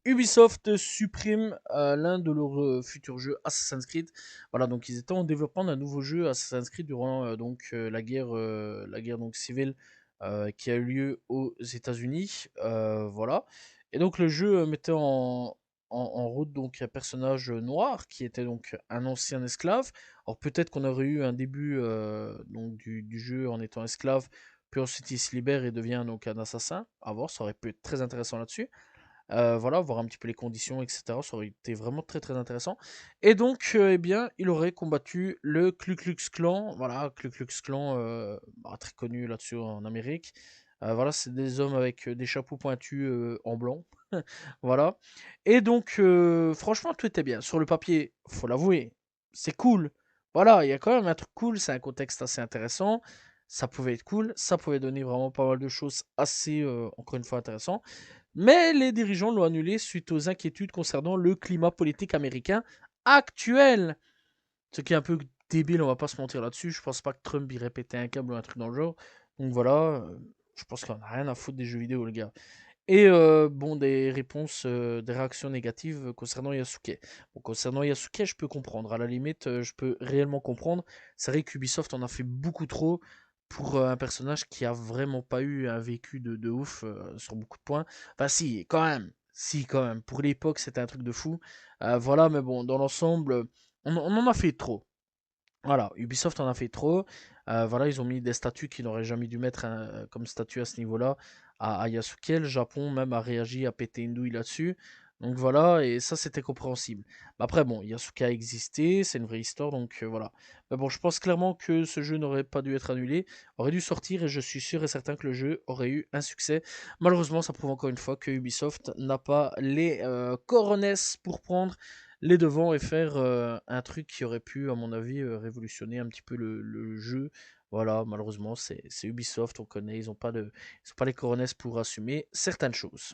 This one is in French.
Ubisoft supprime l'un de leurs futurs jeux Assassin's Creed. Voilà, donc ils étaient en développement d'un nouveau jeu Assassin's Creed durant la guerre donc civile qui a eu lieu aux États-Unis. Voilà. Et donc le jeu mettait en route donc un personnage noir qui était donc un ancien esclave. Alors peut-être qu'on aurait eu un début donc du jeu en étant esclave, puis ensuite il se libère et devient donc un assassin. À voir, ça aurait pu être très intéressant là-dessus. Voilà, voir un petit peu les conditions, etc. Ça aurait été vraiment très très intéressant. Et donc, eh bien, il aurait combattu le Ku Klux Klan. Voilà, Ku Klux Klan, très connu là-dessus en Amérique. Voilà, c'est des hommes avec des chapeaux pointus en blanc. Voilà. Et donc, franchement, tout était bien. Sur le papier, faut l'avouer, c'est cool. Voilà, il y a quand même un truc cool, c'est un contexte assez intéressant. Ça pouvait être cool, ça pouvait donner vraiment pas mal de choses assez, encore une fois, intéressantes. Mais les dirigeants l'ont annulé suite aux inquiétudes concernant le climat politique américain actuel. Ce qui est un peu débile, on va pas se mentir là-dessus. Je pense pas que Trump irait péter un câble ou un truc dans le genre. Donc voilà, je pense qu'on a rien à foutre des jeux vidéo, les gars. Et bon, des réponses, des réactions négatives concernant Yasuke. Bon, concernant Yasuke, je peux comprendre. À la limite, je peux réellement comprendre. C'est vrai qu'Ubisoft en a fait beaucoup trop pour un personnage qui a vraiment pas eu un vécu de ouf sur beaucoup de points. Enfin, si, quand même. Si, quand même. Pour l'époque, c'était un truc de fou. Voilà, mais bon, dans l'ensemble, on en a fait trop. Voilà, Ubisoft en a fait trop. Voilà, ils ont mis des statuts qu'ils n'auraient jamais dû mettre comme statut à ce niveau-là à Yasuke. Le Japon même a réagi, a pété une douille là-dessus. Donc voilà, et ça c'était compréhensible. Mais après, bon, Yasuke a existé, c'est une vraie histoire, donc voilà. Mais bon, je pense clairement que ce jeu n'aurait pas dû être annulé, aurait dû sortir, et je suis sûr et certain que le jeu aurait eu un succès. Malheureusement, ça prouve encore une fois que Ubisoft n'a pas les cojones pour prendre les devants et faire un truc qui aurait pu, à mon avis, révolutionner un petit peu le jeu. Voilà, malheureusement, c'est Ubisoft, on connaît, ils ont pas les cojones pour assumer certaines choses.